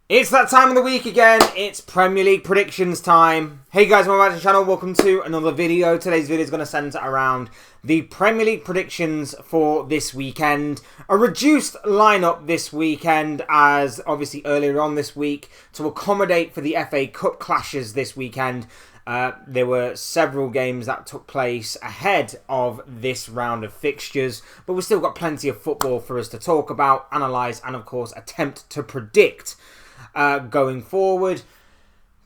It's that time of the week again. It's Premier League predictions time. Hey guys, welcome back to the channel. Welcome to another video. Today's video is going to centre around the Premier League predictions for this weekend. A reduced lineup this weekend, as obviously earlier on this week, to accommodate for the FA Cup clashes this weekend. There were several games that took place ahead of this round of fixtures, but we've still got plenty of football for us to talk about, analyse, and of course attempt to predict going forward.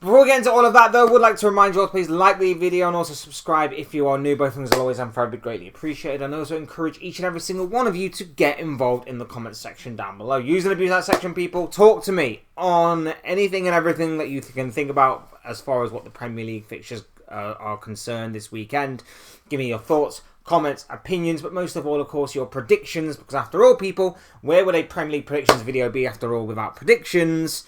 Before we get into all of that though, I would like to remind you all to please like the video and also subscribe if you are new. Both things will always and forever be greatly appreciated, and also encourage each and every single one of you to get involved in the comment section down below. Use and abuse that section, people. Talk to me on anything and everything that you can think about as far as what the Premier League fixtures are concerned this weekend. Give me your thoughts, comments, opinions, but most of all, of course, your predictions, because after all, people, where would a Premier League predictions video be after all without predictions?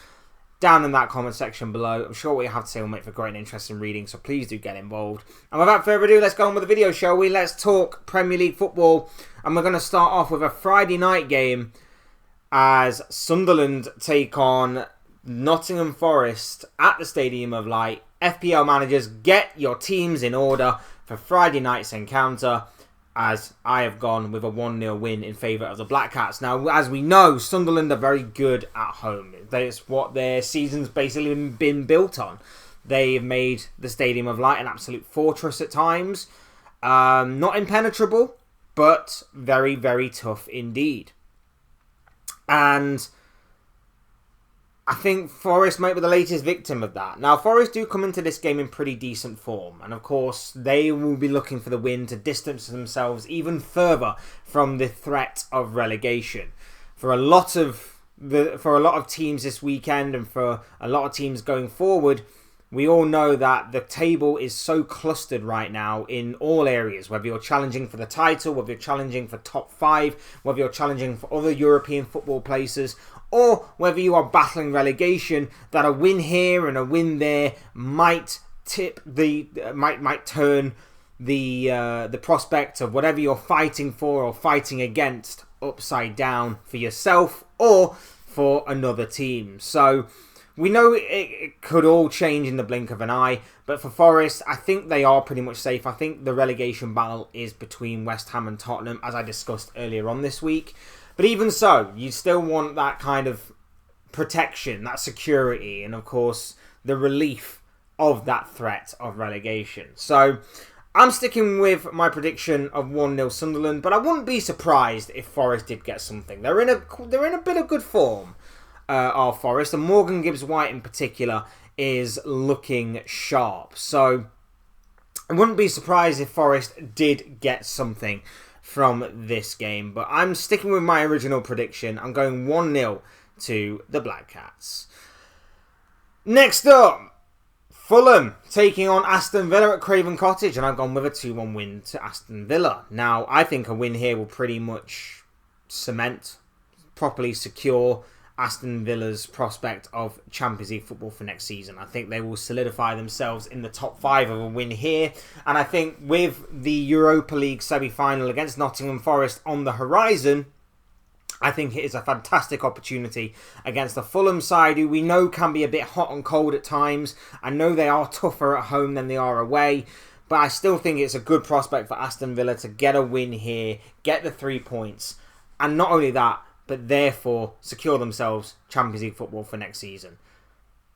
Down in that comment section below. I'm sure what you have to say will make for great and interesting reading, so please do get involved. And without further ado, let's go on with the video, shall we? Let's talk Premier League football, and we're going to start off with a Friday night game as Sunderland take on Nottingham Forest at the Stadium of Light. FPL managers, get your teams in order for Friday night's encounter, as I have gone with a 1-0 win in favour of the Black Cats. Now, as we know, Sunderland are very good at home. That's what their season's basically been built on. They've made the Stadium of Light an absolute fortress at times. Not impenetrable, but very, very tough indeed. And I think Forest might be the latest victim of that. Now, Forest do come into this game in pretty decent form. And, of course, they will be looking for the win to distance themselves even further from the threat of relegation. For a lot of teams this weekend and for a lot of teams going forward, we all know that the table is so clustered right now in all areas. Whether you're challenging for the title, whether you're challenging for top 5, whether you're challenging for other European football places, or whether you are battling relegation, that a win here and a win there might turn the prospect of whatever you're fighting for or fighting against upside down for yourself or for another team. So we know it could all change in the blink of an eye, but for Forest, I think they are pretty much safe. I think the relegation battle is between West Ham and Tottenham, as I discussed earlier on this week. But even so, you still want that kind of protection, that security, and of course, the relief of that threat of relegation. So, I'm sticking with my prediction of 1-0 Sunderland, but I wouldn't be surprised if Forest did get something. They're in a bit of good form, our Forest, and Morgan Gibbs-White in particular is looking sharp. So, I wouldn't be surprised if Forest did get something from this game, but I'm sticking with my original prediction. I'm going 1-0 to the Black Cats. Next up, Fulham taking on Aston Villa at Craven Cottage, and I've gone with a 2-1 win to Aston Villa. Now, I think a win here will pretty much cement, properly secure Aston Villa's prospect of Champions League football for next season. I think they will solidify themselves in the top 5 of a win here. And I think with the Europa League semi-final against Nottingham Forest on the horizon, I think it is a fantastic opportunity against the Fulham side, who we know can be a bit hot and cold at times. I know they are tougher at home than they are away, but I still think it's a good prospect for Aston Villa to get a win here, get the 3 points, and not only that, but therefore secure themselves Champions League football for next season.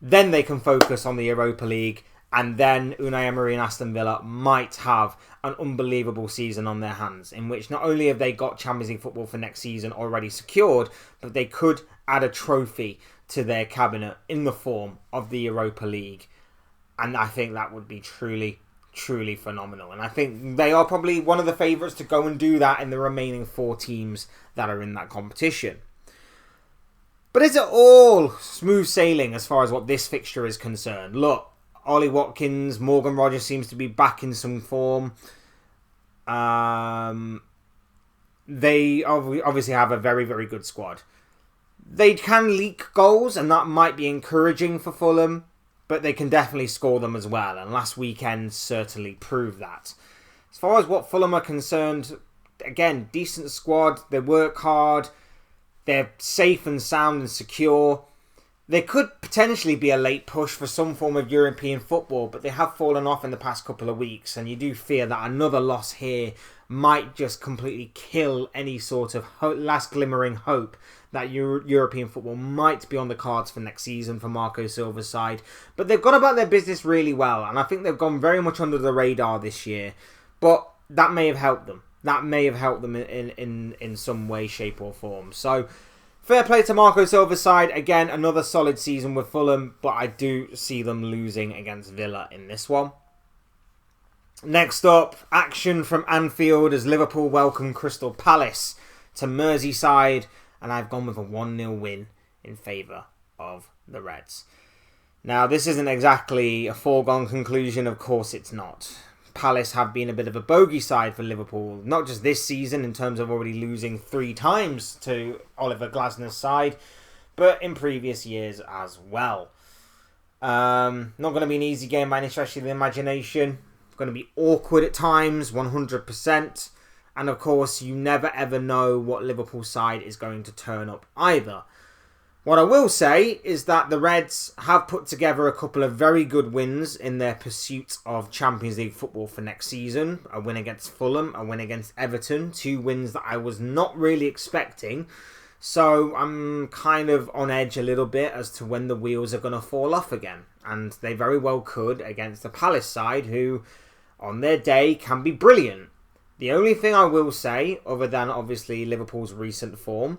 Then they can focus on the Europa League, and then Unai Emery and Aston Villa might have an unbelievable season on their hands, in which not only have they got Champions League football for next season already secured, but they could add a trophy to their cabinet in the form of the Europa League. And I think that would be truly phenomenal. And I think they are probably one of the favourites to go and do that in the remaining 4 teams that are in that competition. But is it all smooth sailing as far as what this fixture is concerned? Look, Ollie Watkins, Morgan Rogers seems to be back in some form. They obviously have a very, very good squad. They can leak goals, and that might be encouraging for Fulham, but they can definitely score them as well, and last weekend certainly proved that. As far as what Fulham are concerned, again, decent squad, they work hard, they're safe and sound and secure, there could potentially be a late push for some form of European football, but they have fallen off in the past couple of weeks, and you do fear that another loss here might just completely kill any sort of last glimmering hope that European football might be on the cards for next season for Marco Silva's side. But they've gone about their business really well, and I think they've gone very much under the radar this year. But that may have helped them. That may have helped them in some way, shape or form. So, fair play to Marco Silva's side. Again, another solid season with Fulham, but I do see them losing against Villa in this one. Next up, action from Anfield as Liverpool welcome Crystal Palace to Merseyside, and I've gone with a 1-0 win in favour of the Reds. Now, this isn't exactly a foregone conclusion, of course it's not. Palace have been a bit of a bogey side for Liverpool, not just this season in terms of already losing 3 times to Oliver Glasner's side, but in previous years as well. Not going to be an easy game by any stretch of the imagination. Going to be awkward at times, 100%. And of course, you never ever know what Liverpool side is going to turn up either. What I will say is that the Reds have put together a couple of very good wins in their pursuit of Champions League football for next season. A win against Fulham, a win against Everton. 2 wins that I was not really expecting. So I'm kind of on edge a little bit as to when the wheels are going to fall off again. And they very well could against the Palace side, who on their day can be brilliant. The only thing I will say, other than obviously Liverpool's recent form,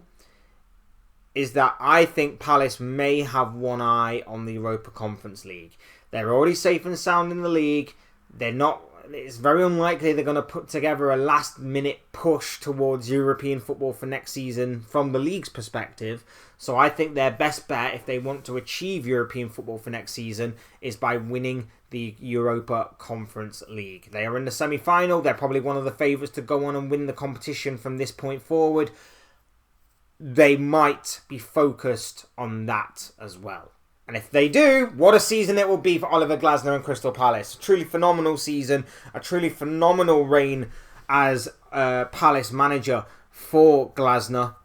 is that I think Palace may have one eye on the Europa Conference League. They're already safe and sound in the league. It's very unlikely they're going to put together a last-minute push towards European football for next season from the league's perspective. So I think their best bet, if they want to achieve European football for next season, is by winning the Europa Conference League. They are in the semi-final. They're probably one of the favourites to go on and win the competition from this point forward. They might be focused on that as well. And if they do, what a season it will be for Oliver Glasner and Crystal Palace. A truly phenomenal season. A truly phenomenal reign as Palace manager for Glasner.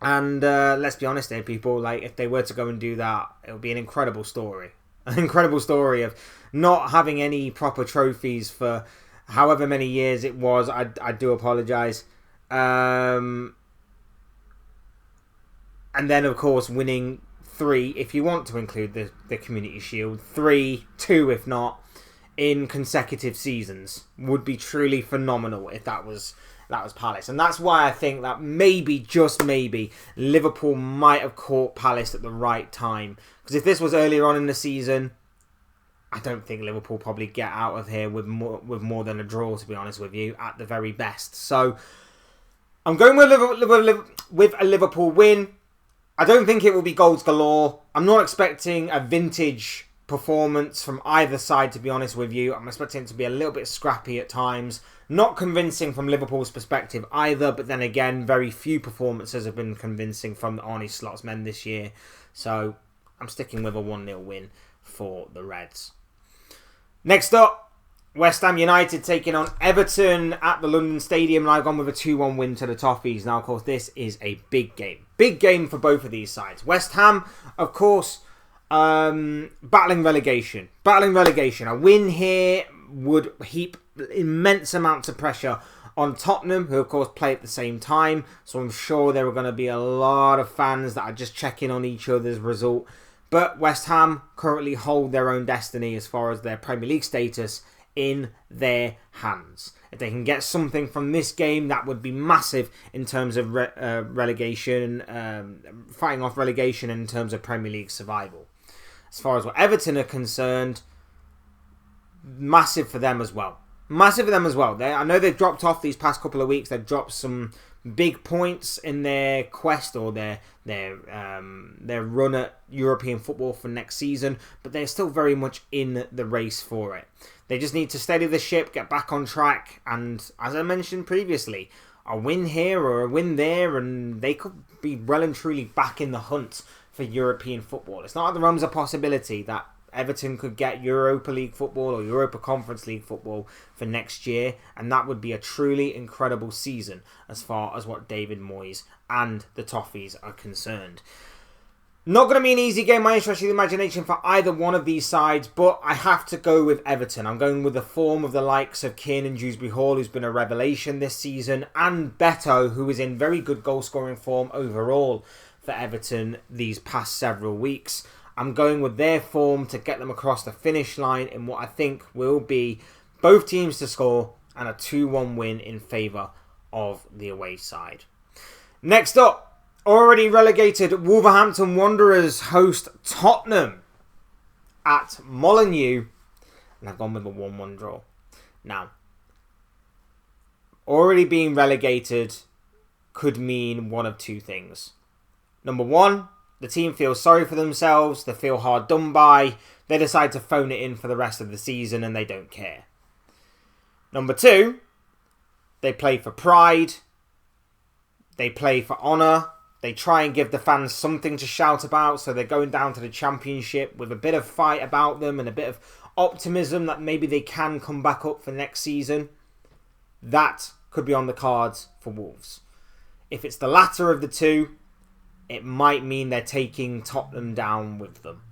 And let's be honest here, people. Like, if they were to go and do that, it would be an incredible story. An incredible story of not having any proper trophies for however many years it was. I do apologise. And then, of course, winning 3, if you want to include the Community Shield, 3, 2 if not, in consecutive seasons would be truly phenomenal if that was Palace. And that's why I think that maybe, just maybe, Liverpool might have caught Palace at the right time. Because if this was earlier on in the season, I don't think Liverpool probably get out of here with more than a draw, to be honest with you, at the very best. So I'm going with a Liverpool win. I don't think it will be goals galore. I'm not expecting a vintage performance from either side, to be honest with you. I'm expecting it to be a little bit scrappy at times. Not convincing from Liverpool's perspective either, but then again, very few performances have been convincing from the Arne Slot's men this year. So I'm sticking with a 1-0 win for the Reds. Next up, West Ham United taking on Everton at the London Stadium, and I've gone with a 2-1 win to the Toffees. Now, of course, this is a big game. Big game for both of these sides. West Ham, of course, battling relegation. A win here would heap immense amounts of pressure on Tottenham, who, of course, play at the same time. So I'm sure there are going to be a lot of fans that are just checking on each other's result. But West Ham currently hold their own destiny as far as their Premier League status in their hands. If they can get something from this game, that would be massive in terms of relegation, fighting off relegation in terms of Premier League survival. As far as what Everton are concerned, massive for them as well. I know they've dropped off these past couple of weeks. They've dropped some big points in their quest or their run at European football for next season, but they're still very much in the race for it. They just need to steady the ship, get back on track, and as I mentioned previously, a win here or a win there, and they could be well and truly back in the hunt for European football. It's not out of the realms of possibility that Everton could get Europa League football or Europa Conference League football for next year, and that would be a truly incredible season as far as what David Moyes and the Toffees are concerned. Not going to be an easy game by any stretch of the imagination for either one of these sides, but I have to go with Everton. I'm going with the form of the likes of Kiernan Dewsbury-Hall, who's been a revelation this season, and Beto, who is in very good goal-scoring form overall for Everton these past several weeks. I'm going with their form to get them across the finish line in what I think will be both teams to score and a 2-1 win in favour of the away side. Next up, already relegated Wolverhampton Wanderers host Tottenham at Molineux, and I've gone with a 1-1 draw. Now, already being relegated could mean one of two things. Number one, the team feels sorry for themselves, they feel hard done by, they decide to phone it in for the rest of the season and they don't care. Number two, they play for pride, they play for honour, they try and give the fans something to shout about, so they're going down to the Championship with a bit of fight about them and a bit of optimism that maybe they can come back up for next season. That could be on the cards for Wolves. If it's the latter of the two, it might mean they're taking Tottenham down with them.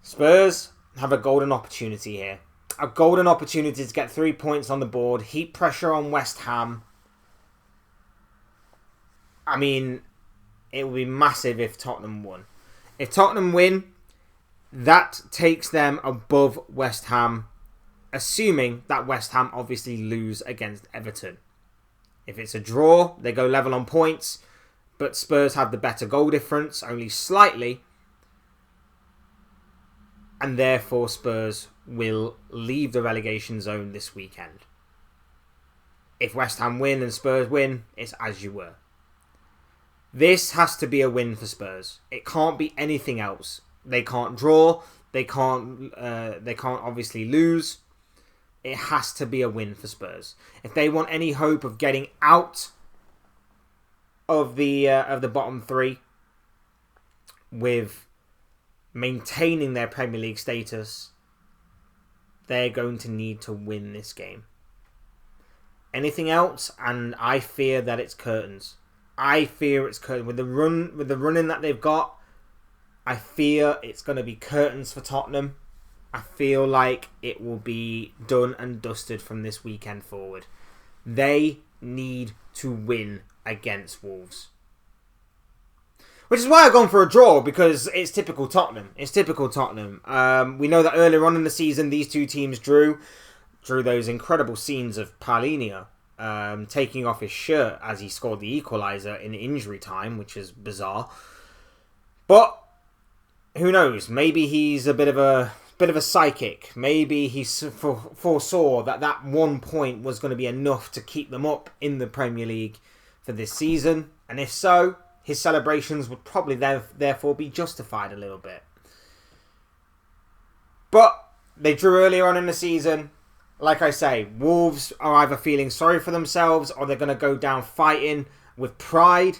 Spurs have a golden opportunity here. A golden opportunity to get 3 points on the board, heap pressure on West Ham. I mean, it would be massive if Tottenham won. If Tottenham win, that takes them above West Ham, assuming that West Ham obviously lose against Everton. If it's a draw, they go level on points, but Spurs have the better goal difference, only slightly, and therefore Spurs will leave the relegation zone this weekend. If West Ham win and Spurs win, it's as you were. This has to be a win for Spurs. It can't be anything else. They can't draw. They can't obviously lose. It has to be a win for Spurs. If they want any hope of getting out of the bottom three with maintaining their Premier League status, they're going to need to win this game. Anything else, and I fear that it's curtains. I fear it's curtains. With the running that they've got, I fear it's going to be curtains for Tottenham. I feel like it will be done and dusted from this weekend forward. They need to win against Wolves. Which is why I've gone for a draw, because it's typical Tottenham. It's typical Tottenham. We know that earlier on in the season, these two teams drew those incredible scenes of Paulinho taking off his shirt as he scored the equaliser in injury time, which is bizarre. But who knows? Maybe he's a bit of a psychic. Maybe he foresaw that 1 point was going to be enough to keep them up in the Premier League for this season, and if so, his celebrations would probably therefore be justified a little bit. But they drew earlier on in the season. Like I say, Wolves are either feeling sorry for themselves or they're going to go down fighting with pride.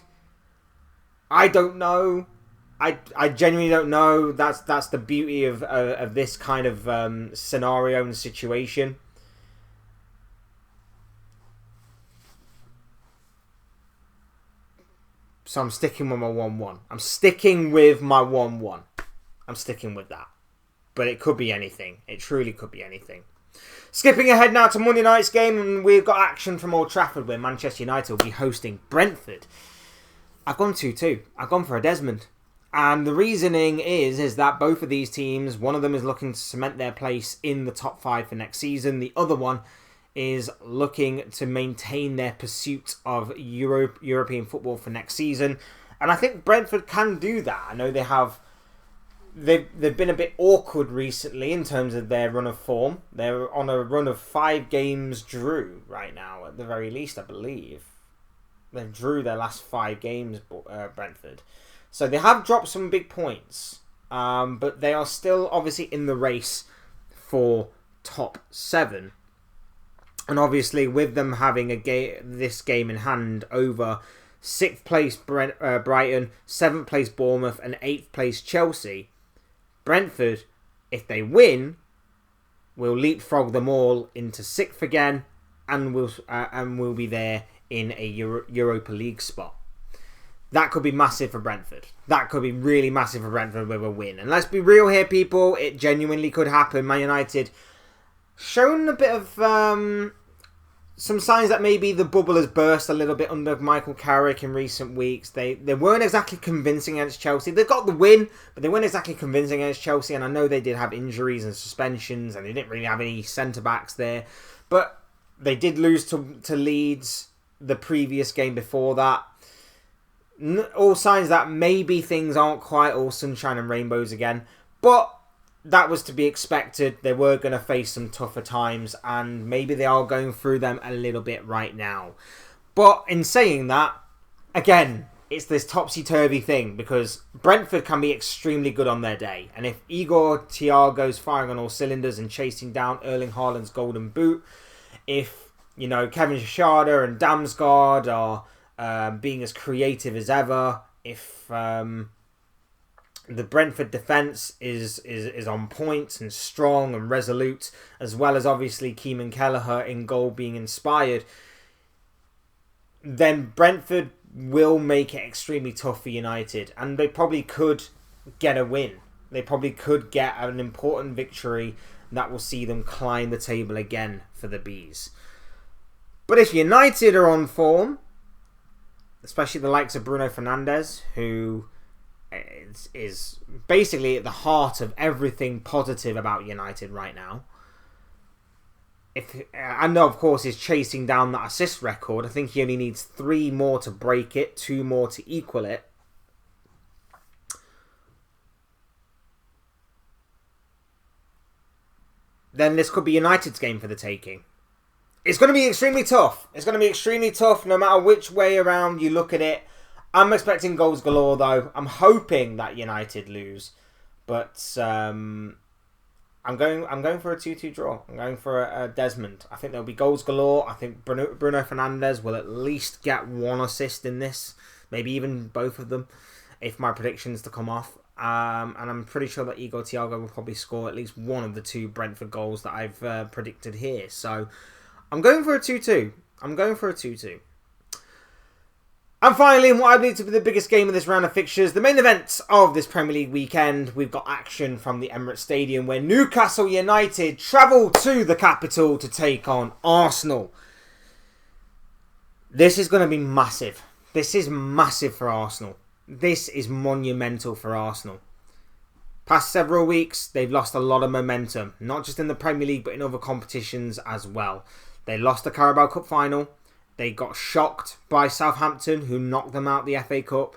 I don't know. I genuinely don't know. That's the beauty of this kind of scenario and situation. So I'm sticking with my 1-1. I'm sticking with my 1-1. I'm sticking with that. But it could be anything. It truly could be anything. Skipping ahead now to Monday night's game, and we've got action from Old Trafford where Manchester United will be hosting Brentford. I've gone 2-2. I've gone for a Desmond. And the reasoning is that both of these teams, one of them is looking to cement their place in the top 5 for next season. The other one is looking to maintain their pursuit of European football for next season. And I think Brentford can do that. I know they've been a bit awkward recently in terms of their run of form. They're on a run of 5 games drew right now, at the very least, I believe. They drew their last 5 games, Brentford. So they have dropped some big points, but they are still obviously in the race for top 7. And obviously with them having this game in hand over 6th place Brighton, 7th place Bournemouth and 8th place Chelsea, Brentford, if they win, will leapfrog them all into 6th again and will be there in a Europa League spot. that could be massive for Brentford. That could be really massive for Brentford with a win. And let's be real here, people. It genuinely could happen. Man United shown a bit of some signs that maybe the bubble has burst a little bit under Michael Carrick in recent weeks. They weren't exactly convincing against Chelsea. They got the win, but they weren't exactly convincing against Chelsea. And I know they did have injuries and suspensions, and they didn't really have any centre-backs there. But they did lose to Leeds the previous game before that. All signs that maybe things aren't quite all sunshine and rainbows again. But that was to be expected. They were going to face some tougher times, and maybe they are going through them a little bit right now. But in saying that, again, it's this topsy-turvy thing, because Brentford can be extremely good on their day. And if Igor Thiago's firing on all cylinders and chasing down Erling Haaland's golden boot, if, you know, Kevin Shashada and Damsgaard are being as creative as ever, if the Brentford defence is on point and strong and resolute, as well as obviously Keeman Kelleher in goal being inspired, then Brentford will make it extremely tough for United, and they probably could get a win. They probably could get an important victory that will see them climb the table again for the Bees. But if United are on form, especially the likes of Bruno Fernandes, who is basically at the heart of everything positive about United right now. And of course is chasing down that assist record. I think he only needs 3 more to break it, 2 more to equal it. Then this could be United's game for the taking. It's going to be extremely tough. It's going to be extremely tough no matter which way around you look at it. I'm expecting goals galore, though. I'm hoping that United lose, but I'm going for a 2-2 draw. I'm going for a Desmond. I think there'll be goals galore. I think Bruno Fernandes will at least get 1 assist in this, maybe even both of them, if my predictions to come off. And I'm pretty sure that Igor Thiago will probably score at least 1 of the 2 Brentford goals that I've predicted here. So I'm going for a 2-2. I'm going for a 2-2. And finally, in what I believe to be the biggest game of this round of fixtures, the main events of this Premier League weekend, we've got action from the Emirates Stadium where Newcastle United travel to the capital to take on Arsenal. This is going to be massive. This is massive for Arsenal. This is monumental for Arsenal. Past several weeks, they've lost a lot of momentum, not just in the Premier League, but in other competitions as well. They lost the Carabao Cup final. They got shocked by Southampton, who knocked them out the FA Cup.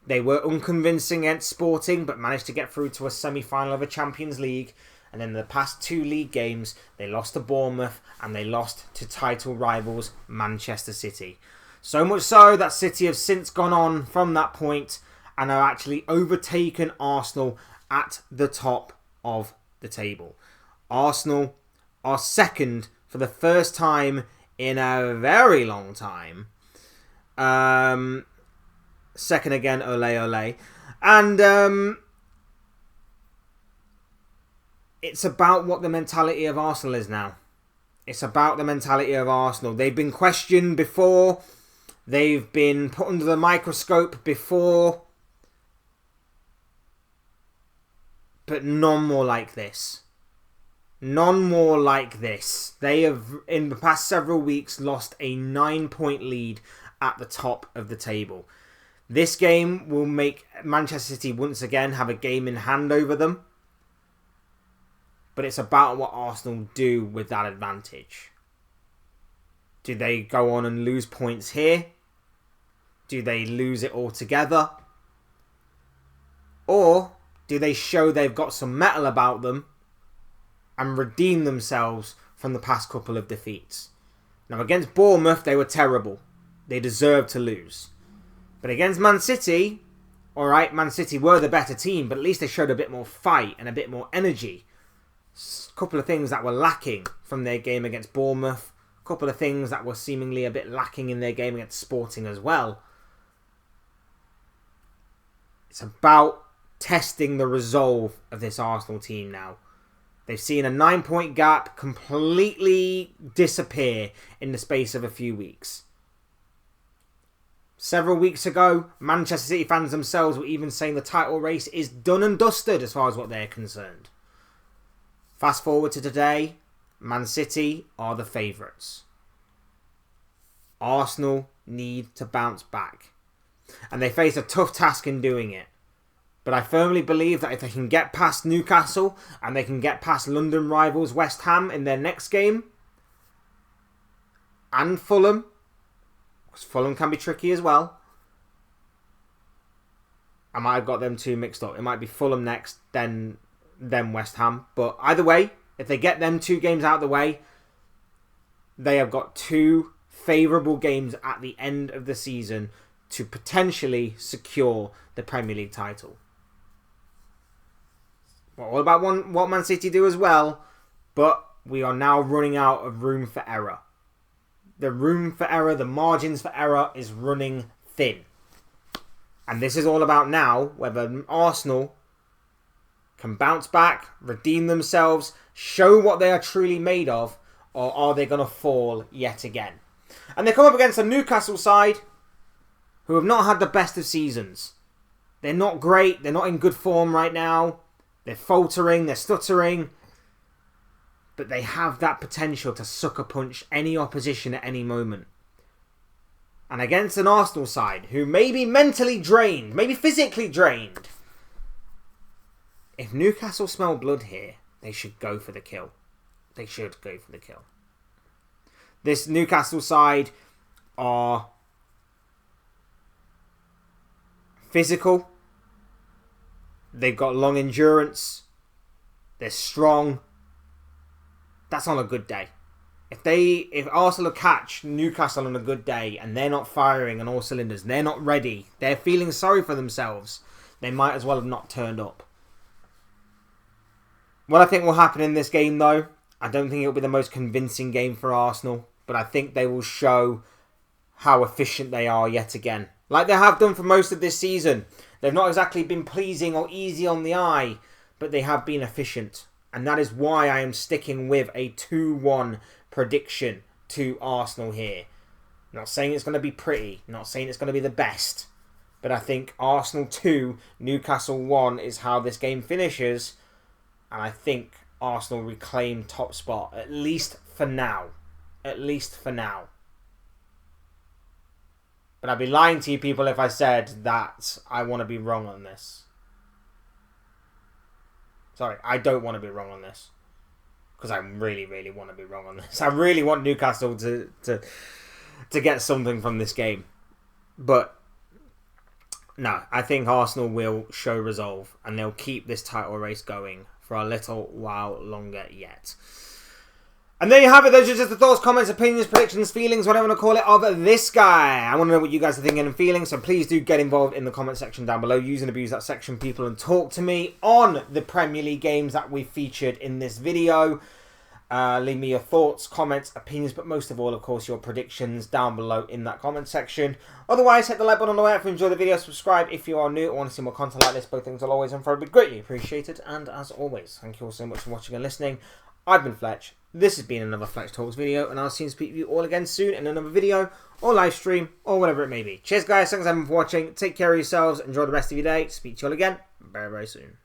They were unconvincing against Sporting, but managed to get through to a semi-final of a Champions League. And then the past 2 league games, they lost to Bournemouth and they lost to title rivals Manchester City. So much so that City have since gone on from that point and have actually overtaken Arsenal at the top of the table. Arsenal are second for the first time in a very long time. Second again, ole ole. And it's about what the mentality of Arsenal is now. It's about the mentality of Arsenal. They've been questioned before. They've been put under the microscope before. But none more like this. None more like this. They have, in the past several weeks, lost a 9-point lead at the top of the table. This game will make Manchester City once again have a game in hand over them. But it's about what Arsenal do with that advantage. Do they go on and lose points here? Do they lose it altogether? Or do they show they've got some mettle about them and redeem themselves from the past couple of defeats? Now, against Bournemouth, they were terrible. They deserved to lose. But against Man City, alright, Man City were the better team, but at least they showed a bit more fight and a bit more energy. A couple of things that were lacking from their game against Bournemouth. A couple of things that were seemingly a bit lacking in their game against Sporting as well. It's about testing the resolve of this Arsenal team now. They've seen a 9-point gap completely disappear in the space of a few weeks. Several weeks ago, Manchester City fans themselves were even saying the title race is done and dusted as far as what they're concerned. Fast forward to today, Man City are the favourites. Arsenal need to bounce back. And they face a tough task in doing it. But I firmly believe that if they can get past Newcastle and they can get past London rivals West Ham in their next game, and Fulham, because Fulham can be tricky as well. I might have got them two mixed up. It might be Fulham next, then West Ham. But either way, if they get them two games out of the way, they have got two favourable games at the end of the season to potentially secure the Premier League title. We're all about what Man City do as well, but we are now running out of room for error. The room for error, the margins for error is running thin. And this is all about now whether Arsenal can bounce back, redeem themselves, show what they are truly made of, or are they going to fall yet again? And they come up against a Newcastle side who have not had the best of seasons. They're not great. They're not in good form right now. They're faltering. They're stuttering. But they have that potential to sucker punch any opposition at any moment. And against an Arsenal side who may be mentally drained, maybe physically drained, if Newcastle smell blood here, they should go for the kill. They should go for the kill. This Newcastle side are physical. They've got long endurance. They're strong. That's on a good day. If Arsenal catch Newcastle on a good day and they're not firing on all cylinders, they're not ready, they're feeling sorry for themselves, they might as well have not turned up. What I think will happen in this game though, I don't think it'll be the most convincing game for Arsenal, but I think they will show how efficient they are yet again. Like they have done for most of this season. They've not exactly been pleasing or easy on the eye, but they have been efficient. And that is why I am sticking with a 2-1 prediction to Arsenal here. Not saying it's going to be pretty. Not saying it's going to be the best. But I think Arsenal 2, Newcastle 1 is how this game finishes. And I think Arsenal reclaim top spot. At least for now. At least for now. But I'd be lying to you people if I said that I want to be wrong on this. Sorry, I don't want to be wrong on this. Because I really, really want to be wrong on this. I really want Newcastle to get something from this game. But no, I think Arsenal will show resolve. And they'll keep this title race going for a little while longer yet. And there you have it. Those are just the thoughts, comments, opinions, predictions, feelings, whatever you want to call it, of this guy. I want to know what you guys are thinking and feeling, so please do get involved in the comment section down below. Use and abuse that section, people, and talk to me on the Premier League games that we featured in this video. Leave me your thoughts, comments, opinions, but most of all, of course, your predictions down below in that comment section. Otherwise, hit the like button on the way if you enjoyed the video. Subscribe if you are new or want to see more content like this. Both things will always and forever be greatly appreciated. And as always, thank you all so much for watching and listening. I've been Fletch. This has been another Fletch Talks video, and I'll see and speak to you all again soon in another video, or live stream, or whatever it may be. Cheers guys, thanks everyone for watching, take care of yourselves, enjoy the rest of your day, speak to you all again very, very soon.